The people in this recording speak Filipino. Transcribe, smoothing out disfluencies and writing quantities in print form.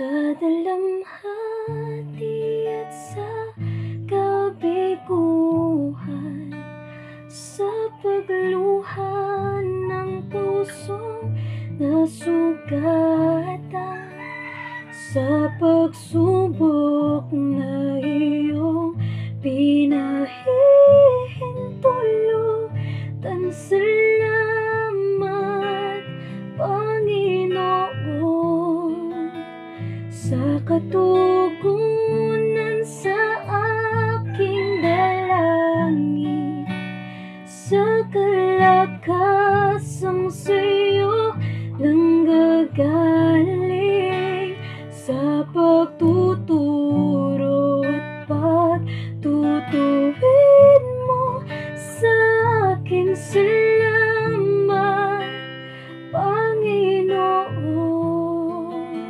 Sa dalamhati at sa kabiguhan, sa pagluha ng pusong nasugatan, sa pagsubok na iyong pinahihintulutan. Salamat, Panginoon, sa katugunan sa aking dalangin, sa kalakasang sa'yo lang gagawin.